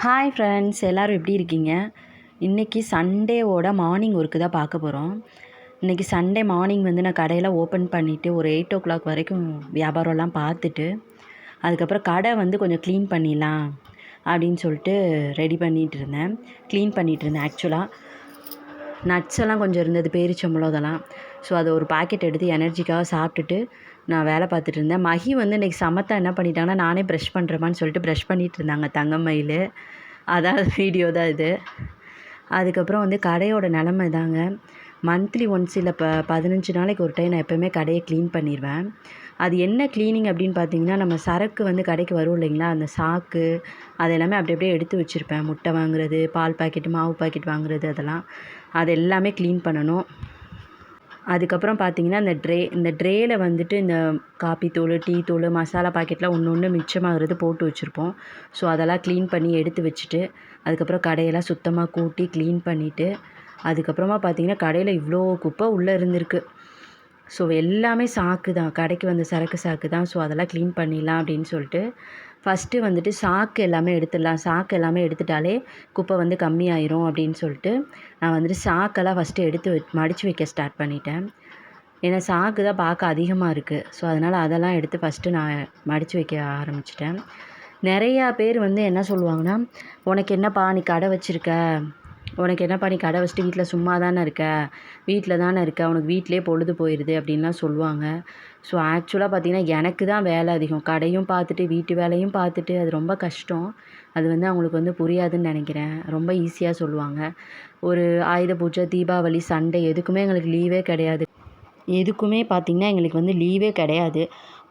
Hi friends, எல்லோரும் எப்படி இருக்கீங்க? இன்றைக்கி சண்டேவோட மார்னிங் ஒர்க்கு தான் பார்க்க போகிறோம். இன்றைக்கி சண்டே மார்னிங் வந்து நான் கடையில் ஓப்பன் பண்ணிவிட்டு ஒரு 8 o'clock வரைக்கும் வியாபாரம்லாம் பார்த்துட்டு, அதுக்கப்புறம் கடை வந்து கொஞ்சம் க்ளீன் பண்ணிடலாம் அப்படின்னு சொல்லிட்டு ரெடி க்ளீன் பண்ணிகிட்ருந்தேன். ஆக்சுவலாக நட்ஸ் எல்லாம் கொஞ்சம் இருந்தது, பேரிச்சம்பழம் இதெல்லாம். ஸோ அதை ஒரு பாக்கெட் எடுத்து எனர்ஜிக்காக சாப்பிட்டுட்டு நான் வேலை பார்த்துட்டு இருந்தேன். மகி வந்து இன்றைக்கி சமத்தா என்ன பண்ணிட்டாங்கன்னா, நானே ப்ரஷ் பண்ணுறேமான்னு சொல்லிட்டு ப்ரஷ் பண்ணிகிட்டு இருந்தாங்க தங்கமயில். அதான் வீடியோ தான் இது. அதுக்கப்புறம் வந்து கடையோட நிலமை தாங்க. மந்த்லி ஒன்ஸ் இல்லை 15 நாளைக்கு ஒரு டைம் நான் எப்போவுமே கடையை க்ளீன் பண்ணிடுவேன். அது என்ன க்ளீனிங் அப்படின்னு பார்த்தீங்கன்னா, நம்ம சரக்கு வந்து கடைக்கு வரும் இல்லைங்களா, அந்த சாக்கு அது எல்லாமே அப்படி அப்படியே எடுத்து வச்சுருப்பேன். முட்டை வாங்குறது, பால் பாக்கெட்டு, மாவு பாக்கெட் வாங்குறது, அதெல்லாம் அது எல்லாமே க்ளீன் பண்ணணும். அதுக்கப்புறம் பார்த்திங்கன்னா இந்த ட்ரேயில் வந்துட்டு இந்த காப்பி தூள், டீ தூள், மசாலா பாக்கெட்லாம் ஒன்று மிச்சமாகிறது போட்டு வச்சுருப்போம். ஸோ அதெல்லாம் க்ளீன் பண்ணி எடுத்து வச்சுட்டு, அதுக்கப்புறம் கடையெல்லாம் சுத்தமாக கூட்டி க்ளீன் பண்ணிவிட்டு, அதுக்கப்புறமா பார்த்திங்கன்னா கடையில் இவ்வளோ குப்பை உள்ளே இருந்திருக்கு. ஸோ எல்லாமே சாக்கு தான், கடைக்கு வந்த சரக்கு சாக்கு தான். ஸோ அதெல்லாம் க்ளீன் பண்ணிடலாம் அப்படின்னு சொல்லிட்டு ஃபஸ்ட்டு வந்துட்டு சாக்கு எல்லாமே எடுத்துடலாம். சாக்கு எல்லாமே எடுத்துட்டாலே குப்பை வந்து கம்மியாயிரும் அப்படின்னு சொல்லிட்டு நான் வந்துட்டு சாக்கெல்லாம் ஃபஸ்ட்டு எடுத்து மடித்து வைக்க ஸ்டார்ட் பண்ணிட்டேன். ஏன்னா சாக்கு தான் பார்க்க அதிகமாக இருக்குது. ஸோ அதனால் அதெல்லாம் எடுத்து ஃபஸ்ட்டு நான் மடித்து வைக்க ஆரம்பிச்சிட்டேன். நிறையா பேர் வந்து என்ன சொல்லுவாங்கன்னா, உனக்கு என்னப்பா நீ கடை வச்சுருக்க, உனக்கு என்னப்பா நீ கடை வச்சுட்டு வீட்டில் சும்மா தானே இருக்க, வீட்டில் தானே இருக்க, உனக்கு வீட்டிலே பொழுது போயிடுது அப்படின்லாம் சொல்லுவாங்க. ஸோ ஆக்சுவலாக பார்த்திங்கன்னா எனக்கு தான் வேலை அதிகம். கடையும் பார்த்துட்டு வீட்டு வேலையும் பார்த்துட்டு அது ரொம்ப கஷ்டம். அது வந்து அவங்களுக்கு வந்து புரியாதுன்னு நினைக்கிறேன். ரொம்ப ஈஸியாக சொல்லுவாங்க. ஒரு ஆயுத பூஜை, தீபாவளி, சண்டே எதுக்குமே எங்களுக்கு லீவே கிடையாது. எதுக்குமே பார்த்திங்கன்னா எங்களுக்கு வந்து லீவே கிடையாது.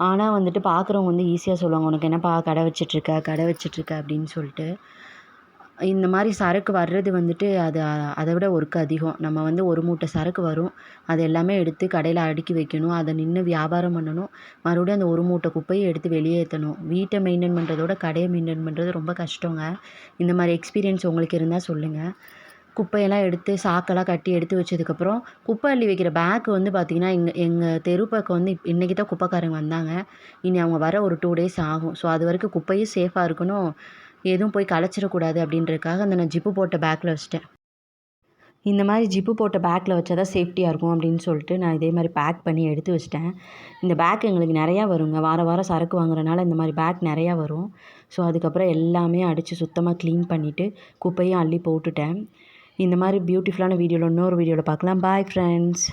ஆனால் வந்துட்டு பார்க்குறவங்க வந்து ஈஸியாக சொல்லுவாங்க, உனக்கு என்னப்பா கடை வச்சிட்ருக்க அப்படின்னு சொல்லிட்டு. இந்த மாதிரி சரக்கு வர்றது வந்துட்டு அதை விட ஒர்க் அதிகம். நம்ம வந்து ஒரு மூட்டை சரக்கு வரும், அது எல்லாமே எடுத்து கடையில் அடுக்கி வைக்கணும், அதை நின்று வியாபாரம் பண்ணணும், மறுபடியும் அந்த ஒரு மூட்டை குப்பையை எடுத்து வெளியே ஏற்றணும். வீட்டை மெயின்டைன் பண்ணுறதோட கடையை மெயின்டைன் பண்ணுறது ரொம்ப கஷ்டங்க. இந்த மாதிரி எக்ஸ்பீரியன்ஸ் உங்களுக்கு இருந்தால் சொல்லுங்கள். குப்பையெல்லாம் எடுத்து சாக்கெல்லாம் கட்டி எடுத்து வச்சதுக்கப்புறம் குப்பை அள்ளி வைக்கிற பேக் வந்து பார்த்திங்கன்னா, எங்கள் தெரு பக்கம் வந்து இன்றைக்கி தான் குப்பைக்காரங்க வந்தாங்க. இனி அவங்க வர ஒரு 2 days ஆகும். ஸோ அது வரைக்கும் குப்பையும் சேஃபாக இருக்கணும், எதுவும் போய் கலைச்சிடக்கூடாது அப்படின்றதுக்காக நான் ஜிப்பு போட்ட பேக்கில் வச்சிட்டேன். இந்த மாதிரி ஜிப்பு போட்ட பேக்கில் வச்சா தான் சேஃப்டியாக இருக்கும் அப்படின்னு சொல்லிட்டு நான் இதே மாதிரி பேக் பண்ணி எடுத்து வச்சிட்டேன். இந்த பேக் எங்களுக்கு நிறையா வருங்க. வாரம் சரக்கு வாங்குறனால இந்த மாதிரி பேக் நிறையா வரும். ஸோ அதுக்கப்புறம் எல்லாமே அடித்து சுத்தமாக க்ளீன் பண்ணிவிட்டு குப்பையும் அள்ளி போட்டுட்டேன். இந்த மாதிரி பியூட்டிஃபுல்லான வீடியோவில் இன்னொரு வீடியோவில் பார்க்கலாம். Bye friends.